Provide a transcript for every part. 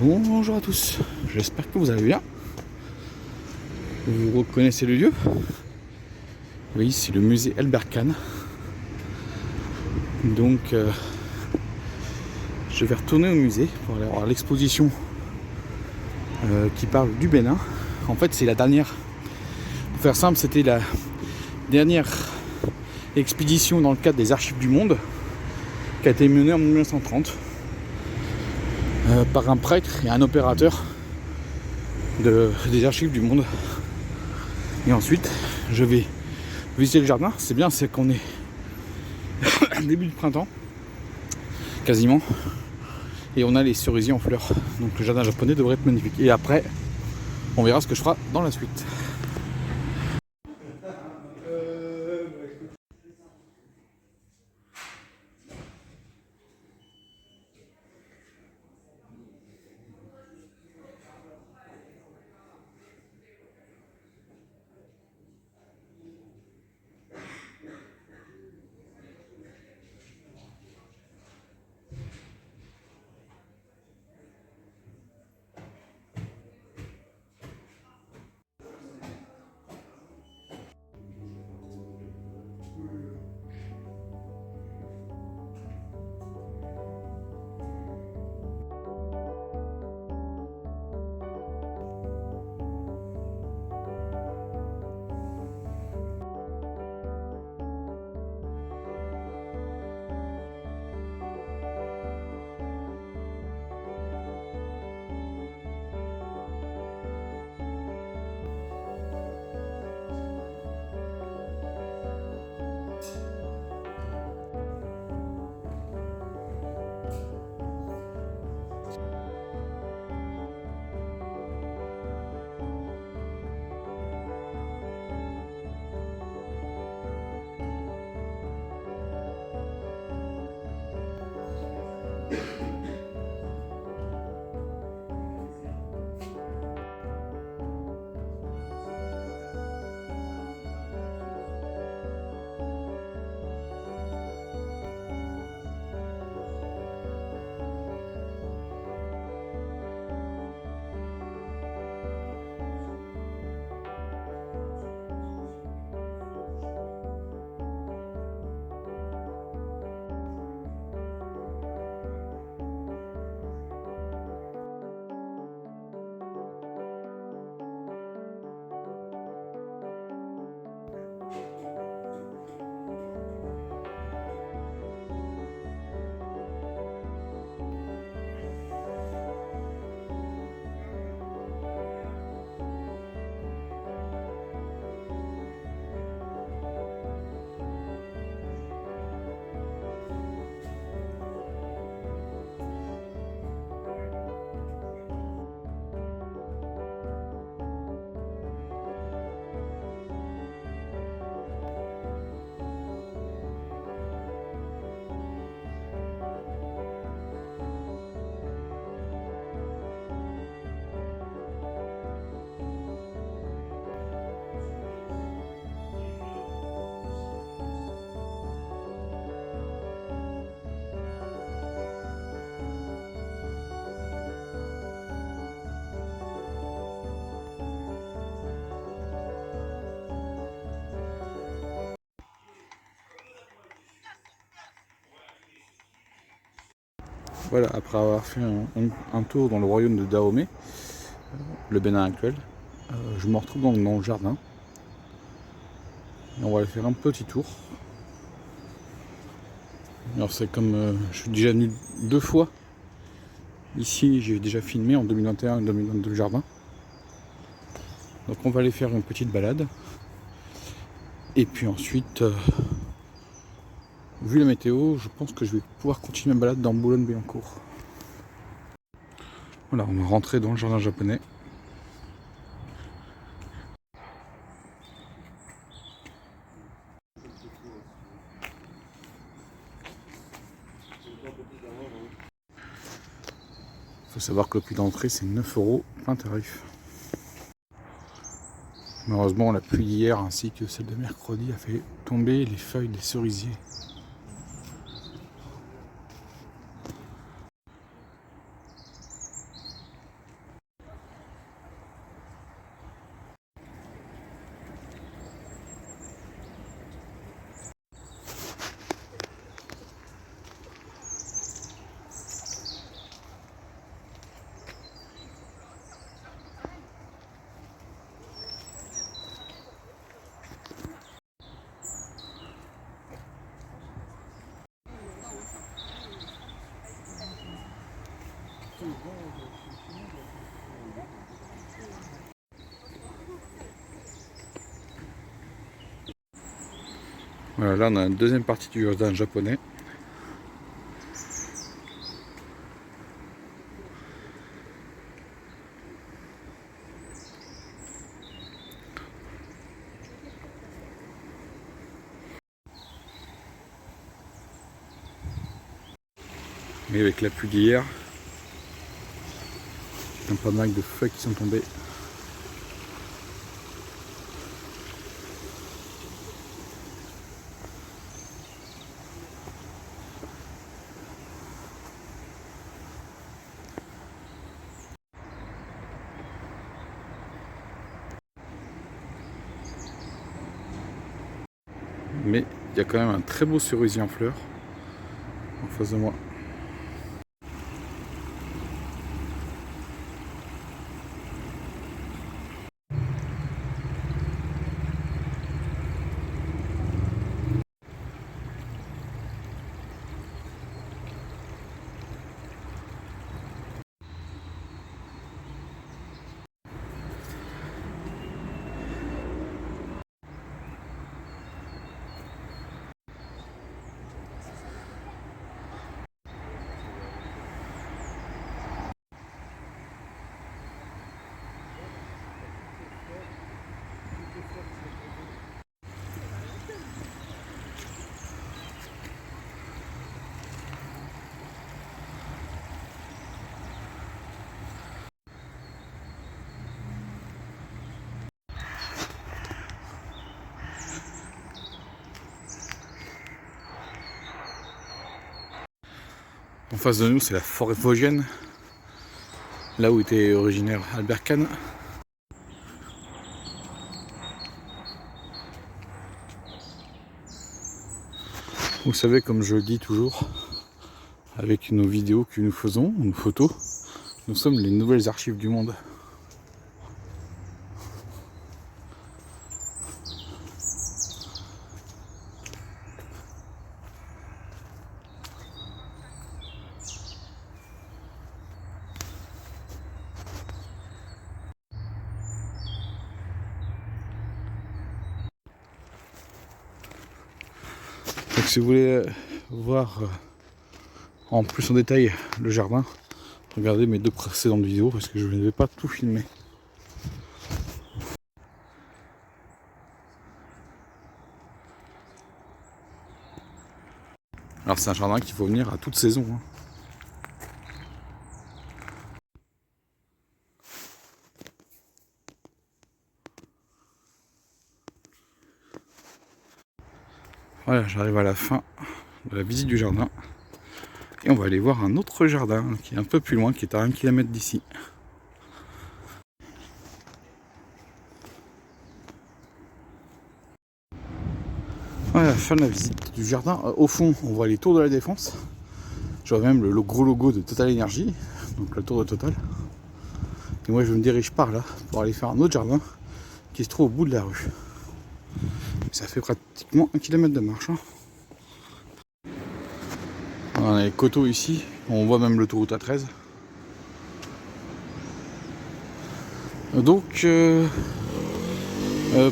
Bonjour à tous, j'espère que vous allez bien. Vous reconnaissez le lieu? Oui, c'est le musée Albert Kahn. Donc je vais retourner au musée pour aller voir l'exposition qui parle du Bénin. En fait, c'est la dernière, pour faire simple, c'était la dernière expédition dans le cadre des Archives du Monde qui a été menée en 1930 par un prêtre et un opérateur des Archives du Monde. Et ensuite, je vais visiter le jardin. C'est bien, c'est qu'on est début du printemps, quasiment, et on a les cerisiers en fleurs. Donc le jardin japonais devrait être magnifique. Et après, on verra ce que je ferai dans la suite. Voilà, après avoir fait un tour dans le royaume de Dahomey, le Bénin actuel, je me retrouve dans le jardin. Et on va aller faire un petit tour. Alors c'est comme je suis déjà venu 2 fois. Ici j'ai déjà filmé en 2021 et 2022 le jardin. Donc on va aller faire une petite balade. Et puis ensuite, vu la météo, je pense que je vais pouvoir continuer ma balade dans Boulogne-Billancourt. Voilà, on est rentré dans le jardin japonais. Il faut savoir que le prix d'entrée c'est 9 € plein tarif. Malheureusement la pluie d'hier ainsi que celle de mercredi a fait tomber les feuilles des cerisiers. Voilà, là on a une deuxième partie du jardin japonais. Mais avec la pluie d'hier, il y a pas mal de feuilles qui sont tombées. Mais il y a quand même un très beau cerisier en fleurs en face de moi. En face de nous, c'est la forêt vosgienne, là où était originaire Albert Kahn. Vous savez, comme je le dis toujours, avec nos vidéos que nous faisons, nos photos, nous sommes les nouvelles archives du monde. Donc si vous voulez voir en plus en détail le jardin, regardez mes deux précédentes vidéos parce que je ne vais pas tout filmer. Alors c'est un jardin qu'il faut venir à toute saison. Voilà, j'arrive à la fin de la visite du jardin. Et on va aller voir un autre jardin qui est un peu plus loin, qui est à 1 km d'ici. Voilà, fin de la visite du jardin. Au fond, on voit les tours de la Défense. Je vois même le gros logo de Total Energy, donc la tour de Total. Et moi, je me dirige par là pour aller faire un autre jardin qui se trouve au bout de la rue. Ça fait pratiquement 1 km de marche. On a les coteaux ici, on voit même l'autoroute A13. Donc,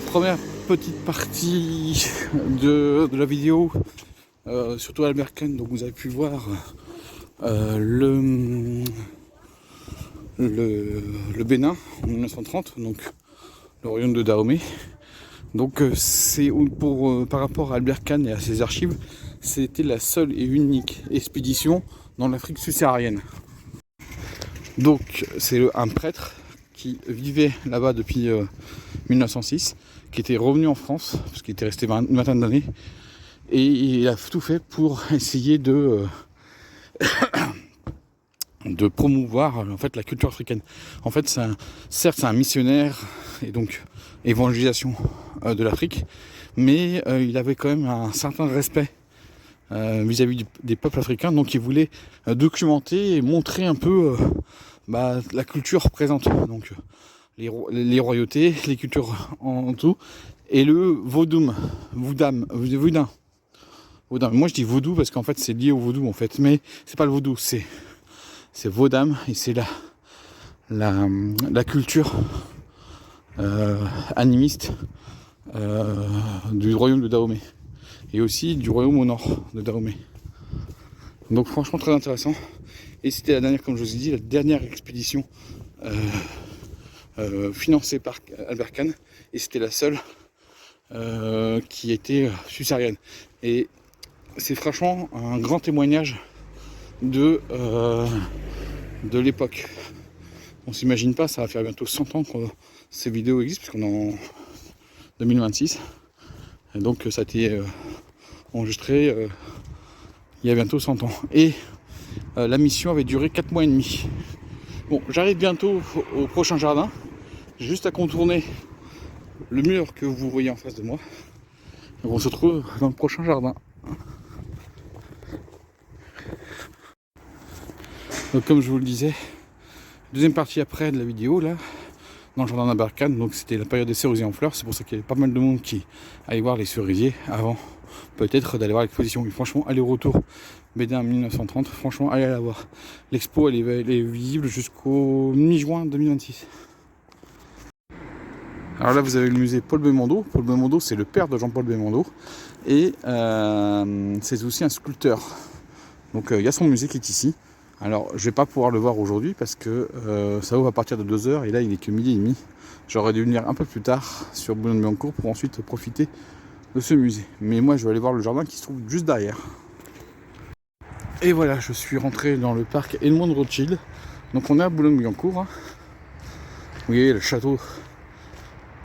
première petite partie de la vidéo, surtout Albert Kahn, donc vous avez pu voir le Bénin en 1930, donc le royaume de Dahomey. Donc c'est par rapport à Albert Kahn et à ses archives, c'était la seule et unique expédition dans l'Afrique subsaharienne. Donc c'est un prêtre qui vivait là-bas depuis 1906, qui était revenu en France, parce qu'il était resté une vingtaine d'années, et il a tout fait pour essayer de promouvoir en fait la culture africaine. En fait, certes c'est un missionnaire et donc évangélisation de l'Afrique, mais il avait quand même un certain respect vis-à-vis des peuples africains, donc il voulait documenter et montrer un peu la culture présente, donc les royautés, les cultures en tout, et le vaudin. Moi je dis vaudou parce qu'en fait c'est lié au vaudou en fait, mais c'est pas le vaudou, c'est c'est Vaudame et c'est la culture animiste du royaume de Dahomey et aussi du royaume au nord de Dahomey. Donc franchement très intéressant. Et c'était la dernière, comme je vous ai dit, la dernière expédition financée par Albert Kahn, et c'était la seule qui était subsaharienne. Et c'est franchement un grand témoignage de l'époque. On s'imagine pas, ça va faire bientôt 100 ans que ces vidéos existent, puisqu'on est en 2026. Et donc ça a été enregistré il y a bientôt 100 ans. Et la mission avait duré 4 mois et demi. Bon, j'arrive bientôt au prochain jardin. J'ai juste à contourner le mur que vous voyez en face de moi. Donc on se retrouve dans le prochain jardin. Donc comme je vous le disais, deuxième partie après de la vidéo là, dans le jardin d'Albert Kahn. Donc c'était la période des cerisiers en fleurs. C'est pour ça qu'il y avait pas mal de monde qui allait voir les cerisiers avant peut-être d'aller voir l'exposition. Et franchement, aller-retour BD en 1930, franchement, allez la voir. L'expo, elle est visible jusqu'au mi-juin 2026. Alors là, vous avez le musée Paul Belmondo. Paul Belmondo, c'est le père de Jean-Paul Belmondo. Et c'est aussi un sculpteur. Donc il y a son musée qui est ici. Alors, je vais pas pouvoir le voir aujourd'hui parce que ça ouvre à partir de 2h et là, il n'est que 12h30. J'aurais dû venir un peu plus tard sur Boulogne-Billancourt pour ensuite profiter de ce musée. Mais moi, je vais aller voir le jardin qui se trouve juste derrière. Et voilà, je suis rentré dans le parc Edmond de Rothschild. Donc, on est à Boulogne-Billancourt. Hein. Vous voyez le château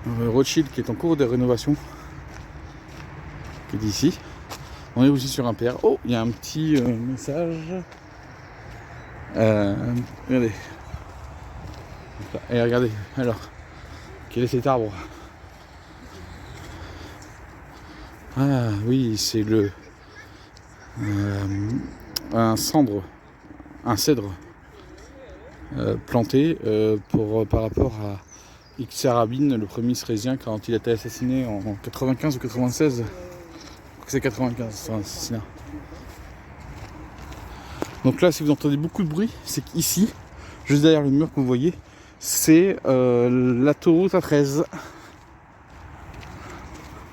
Rothschild qui est en cours de rénovation, qui est ici. On est aussi sur un PR. Oh, il y a un petit message. Regardez. Et regardez, alors, quel est cet arbre? Ah oui, c'est un cèdre planté par rapport à Yitzhak Rabin, le premier israélien, quand il a été assassiné en 95 ou 96. C'est 95 son assassinat. Donc là, si vous entendez beaucoup de bruit, c'est qu'ici, juste derrière le mur que vous voyez, c'est l'autoroute A13.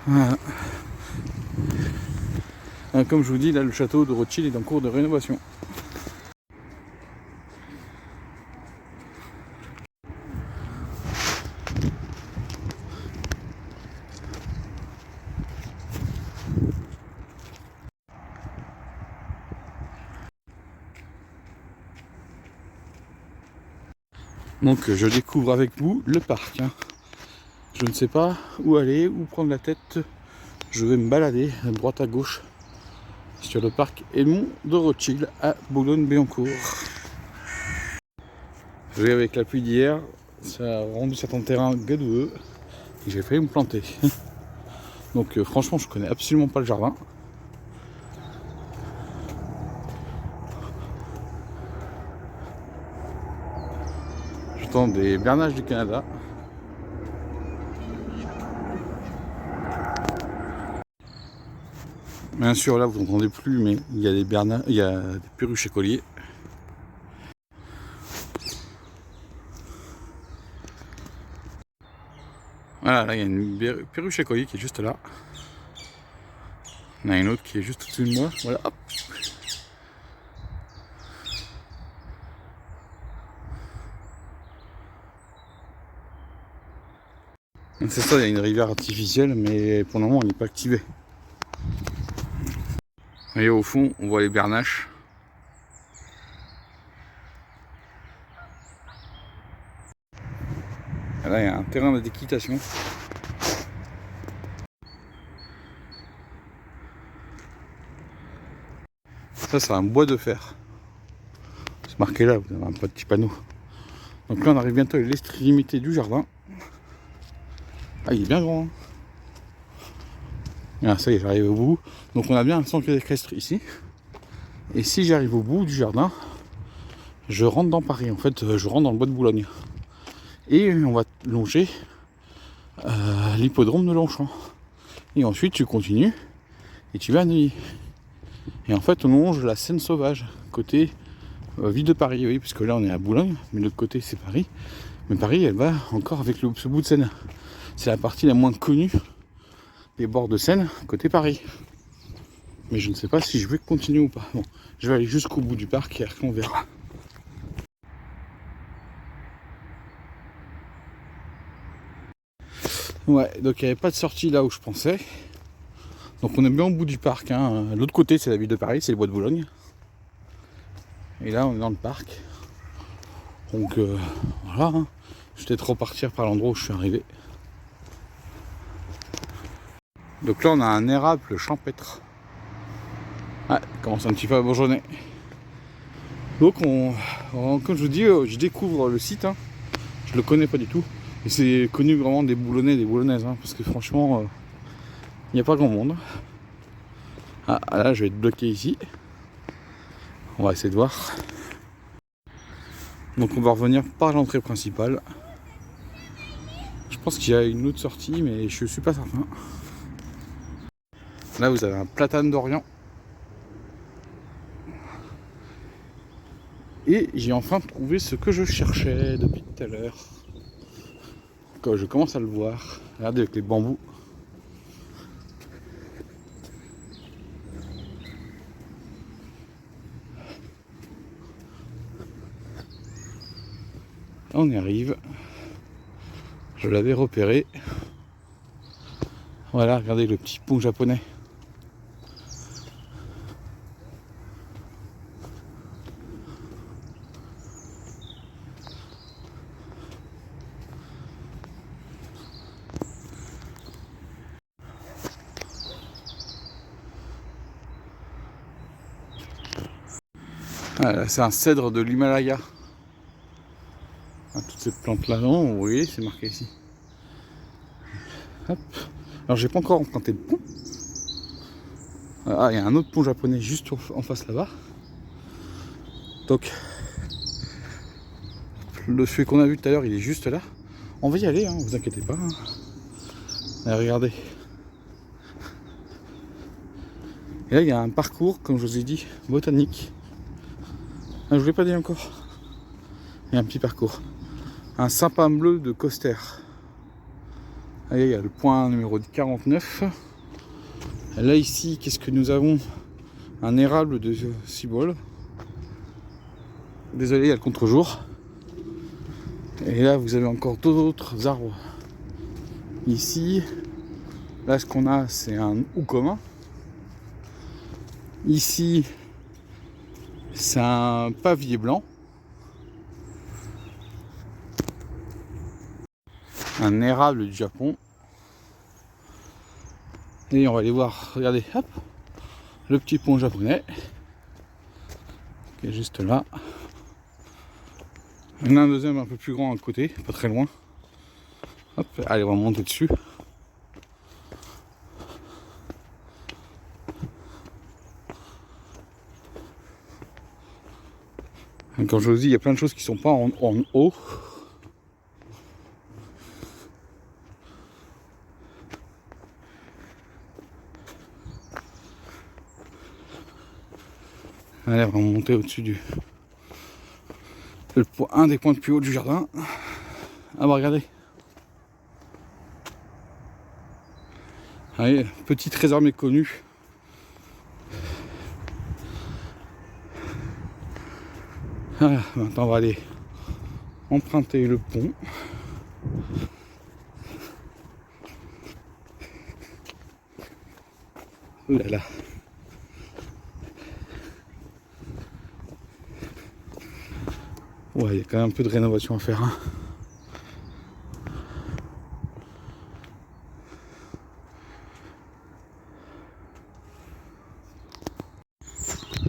Voilà. Comme je vous dis, là, le château de Rothschild est en cours de rénovation. Donc je découvre avec vous le parc. Hein. Je ne sais pas où aller, où prendre la tête. Je vais me balader à droite à gauche sur le parc Edmond de Rothschild à Boulogne-Billancourt. Je vais avec la pluie d'hier, ça a rendu certains terrains gadoueux et j'ai failli me planter. Donc franchement, je connais absolument pas le jardin. J'entends des bernaches du Canada. Bien sûr, là vous n'entendez plus, mais il y a des perruches écoliers. Voilà, là il y a une perruche écolier qui est juste là. Il y en a une autre qui est juste au-dessus de moi. Voilà, hop. C'est ça, il y a une rivière artificielle, mais pour le moment, elle n'est pas activée. Vous voyez, au fond, on voit les bernaches. Là, il y a un terrain d'équitation. Ça, c'est un bois de fer. C'est marqué là, vous avez un petit panneau. Donc là, on arrive bientôt à l'extrémité du jardin. Ah, il est bien grand. Hein. Ah, ça y est, j'arrive au bout. Donc on a bien un centre équestre ici. Et si j'arrive au bout du jardin, je rentre dans Paris. En fait, je rentre dans le bois de Boulogne. Et on va longer l'hippodrome de Longchamp. Et ensuite, tu continues et tu vas à Neuilly. Et en fait, on longe la Seine sauvage, côté Ville de Paris, oui, parce que là on est à Boulogne, mais de l'autre côté c'est Paris. Mais Paris, elle va encore avec ce bout de Seine. C'est la partie la moins connue des bords de Seine, côté Paris. Mais je ne sais pas si je vais continuer ou pas. Bon, je vais aller jusqu'au bout du parc et après on verra. Ouais, donc il n'y avait pas de sortie là où je pensais. Donc on est bien au bout du parc. Hein. L'autre côté c'est la ville de Paris, c'est les bois de Boulogne. Et là on est dans le parc. Donc voilà. Hein. Je vais peut-être repartir par l'endroit où je suis arrivé. Donc là on a un érable champêtre. Ouais, il commence un petit peu à bourgeonner. Donc comme je vous dis, je découvre le site. Hein. Je le connais pas du tout. Et c'est connu vraiment des Boulonnais, des Boulonnaises. Hein, parce que franchement, il n'y a pas grand monde. Ah là je vais être bloqué ici. On va essayer de voir. Donc on va revenir par l'entrée principale. Je pense qu'il y a une autre sortie, mais je suis pas certain. Là vous avez un platane d'Orient. Et j'ai enfin trouvé ce que je cherchais depuis tout à l'heure. Quand je commence à le voir. Regardez avec les bambous. Là, on y arrive. Je l'avais repéré. Voilà, regardez le petit pont japonais. Voilà, c'est un cèdre de l'Himalaya. Ah, toutes ces plantes là, non, vous voyez, c'est marqué ici. Hop. Alors j'ai pas encore emprunté le pont. Ah, il y a un autre pont japonais juste en face là-bas. Donc le celui qu'on a vu tout à l'heure, il est juste là. On va y aller, hein, vous inquiétez pas. Hein. Allez, regardez. Et là il y a un parcours, comme je vous ai dit, botanique. Ah, je vous l'ai pas dit encore. Il y a un petit parcours. Un sapin bleu de Coster. Allez, il y a le point numéro 49. Là ici, qu'est-ce que nous avons? Un érable de cibole. Désolé, il y a le contre-jour. Et là, vous avez encore d'autres arbres. Ici, là, ce qu'on a, c'est un hou commun. Ici, c'est un pavier blanc. Un érable du Japon. Et on va aller voir, regardez, hop, le petit pont japonais qui est juste là. Il y en a un deuxième un peu plus grand à côté, pas très loin. Hop, allez, on va monter dessus. Et comme je vous dis, il y a plein de choses qui sont pas en haut. Allez, on va monter au-dessus du... un des points de plus haut du jardin. Ah bah regardez. Allez, petit trésor méconnu. Ah, maintenant on va aller emprunter le pont. Ouh là là. Ouais, il y a quand même un peu de rénovation à faire. Hein.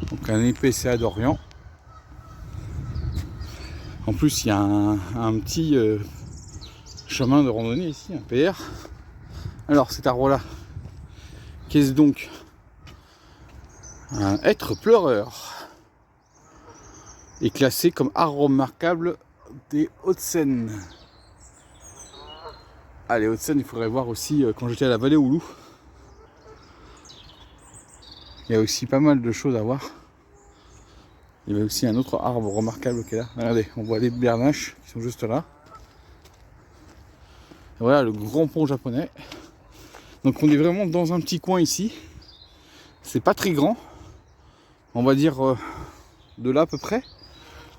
Donc un IPCA d'Orient. En plus, il y a un petit chemin de randonnée ici, un PR. Alors cet arbre-là, qu'est-ce donc? Un hêtre pleureur. Est classé comme arbre remarquable des Hauts-de-Seine. Ah, les Hauts-de-Seine, il faudrait voir aussi quand j'étais à la vallée Oulou. Il y a aussi pas mal de choses à voir. Il y a aussi un autre arbre remarquable qui est là. Regardez, on voit les bernaches qui sont juste là. Et voilà le grand pont japonais. Donc on est vraiment dans un petit coin ici. C'est pas très grand. On va dire de là à peu près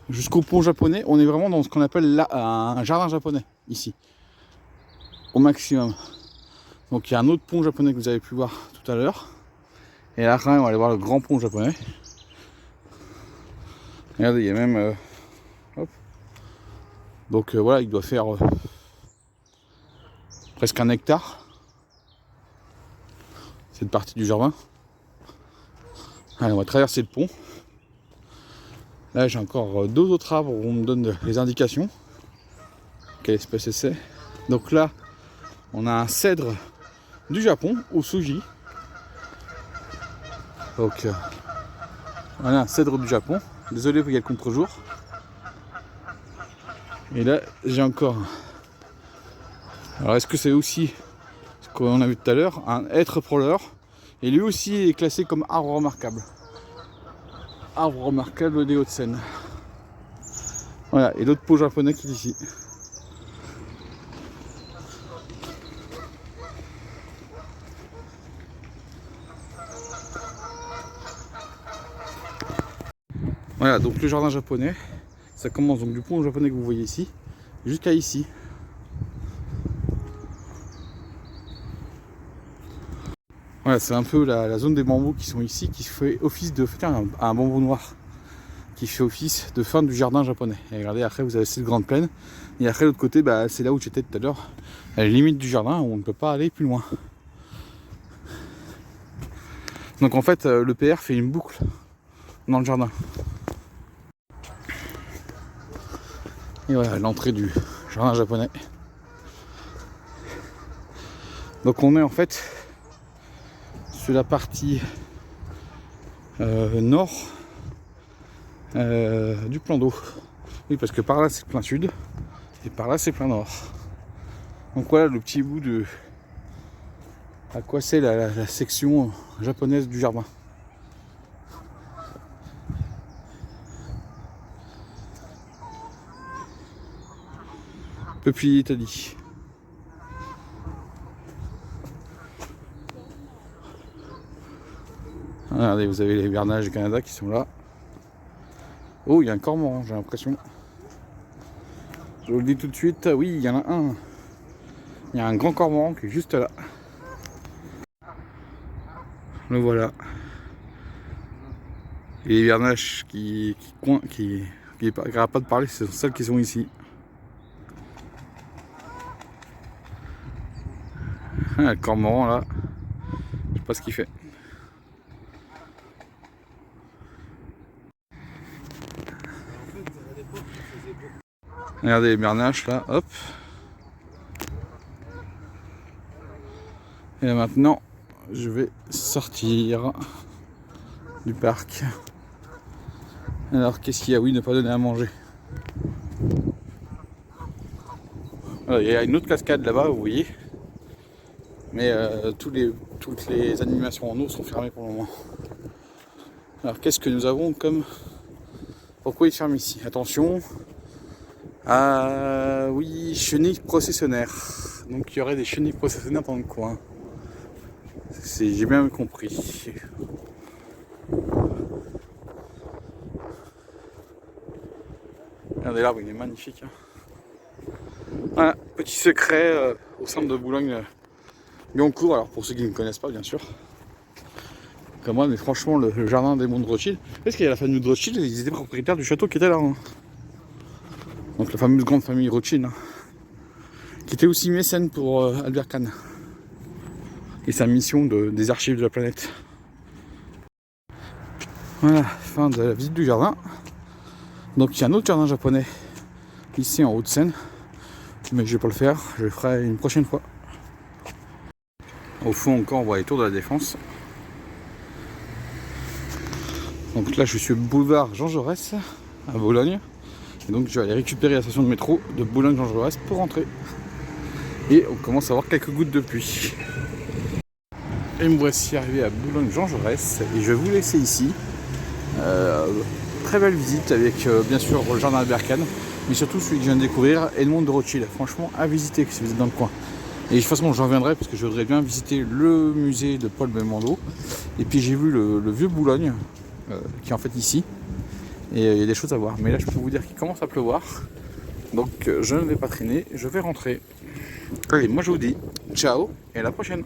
jusqu'au pont japonais. On est vraiment dans ce qu'on appelle là, un jardin japonais ici. Au maximum. Donc il y a un autre pont japonais que vous avez pu voir tout à l'heure. Et là, on va aller voir le grand pont japonais. Regardez, il y a même... hop. Donc voilà, il doit faire presque 1 hectare. Cette partie du jardin. Allez, on va traverser le pont. Là, j'ai encore 2 autres arbres où on me donne les indications. Quelle espèce c'est. Donc là, on a un cèdre du Japon, Osuji. Donc voilà, un cèdre du Japon. Désolé pour qu'il y a le contre-jour. Et là, j'ai encore... Alors, est-ce que c'est aussi ce qu'on a vu tout à l'heure, un hêtre proleur. Et lui aussi est classé comme arbre remarquable. Arbre remarquable des Hauts-de-Seine. Voilà, et l'autre pot japonais qui est ici. Voilà, donc le jardin japonais, ça commence donc du pont japonais que vous voyez ici, jusqu'à ici. Voilà, c'est un peu la zone des bambous qui sont ici, qui fait office de... Tiens, un bambou noir, qui fait office de fin du jardin japonais. Et regardez, après vous avez cette grande plaine, et après l'autre côté, bah, c'est là où j'étais tout à l'heure, à la limite du jardin, où on ne peut pas aller plus loin. Donc en fait, le PR fait une boucle dans le jardin. Et voilà l'entrée du jardin japonais. Donc on est en fait sur la partie nord du plan d'eau. Oui, parce que par là c'est plein sud et par là c'est plein nord. Donc voilà le petit bout de à quoi c'est la section japonaise du jardin. Peuplier Italie. Regardez, vous avez les bernages du Canada qui sont là. Oh, il y a un cormoran, j'ai l'impression. Je vous le dis tout de suite, oui, il y en a un. Il y a un grand cormoran qui est juste là. Le voilà. Et les bernaches qui n'arrêtent pas de parler, ce sont celles qui sont ici. Ah, le cormoran là, je sais pas ce qu'il fait. Regardez les bernaches là, hop. Et là, maintenant, je vais sortir du parc. Alors, qu'est-ce qu'il y a? Oui, ne pas donner à manger. Alors, il y a une autre cascade là-bas, vous voyez. Mais toutes les animations en eau sont fermées pour le moment. Alors, qu'est-ce que nous avons comme... Pourquoi ils ferment ici? Attention. Ah oui, chenilles processionnaires. Donc il y aurait des chenilles processionnaires dans le coin. J'ai bien compris. Regardez l'arbre, il est magnifique. Voilà, petit secret au centre de Boulogne-Billancourt. Alors pour ceux qui ne me connaissent pas, bien sûr. Comme moi, mais franchement, le jardin des monts de Rothschild. Est-ce qu'il y a la famille de Rothschild? Ils étaient propriétaires du château qui était là. Hein. Donc la fameuse grande famille Rothschild, hein, qui était aussi mécène pour Albert Kahn et sa mission des archives de la planète. Voilà, fin de la visite du jardin. Donc il y a un autre jardin japonais ici en Hauts-de-Seine, mais je vais pas le faire, je le ferai une prochaine fois. Au fond encore on voit les tours de la Défense. Donc là je suis au boulevard Jean Jaurès à Boulogne. Et donc je vais aller récupérer la station de métro de Boulogne-Jean Jaurès pour rentrer. Et on commence à avoir quelques gouttes de pluie. Et me voici arrivé à Boulogne-Jean Jaurès. Et je vais vous laisser ici. très belle visite avec bien sûr le jardin Berkane, mais surtout celui que je viens de découvrir, Edmond de Rothschild. Franchement, à visiter si vous êtes dans le coin. Et de toute façon, j'en reviendrai parce que je voudrais bien visiter le musée de Paul Belmondo. Et puis j'ai vu le vieux Boulogne, qui est en fait ici. Et il y a des choses à voir. Mais là, je peux vous dire qu'il commence à pleuvoir. Donc je ne vais pas traîner, je vais rentrer. Allez, moi je vous dis ciao et à la prochaine.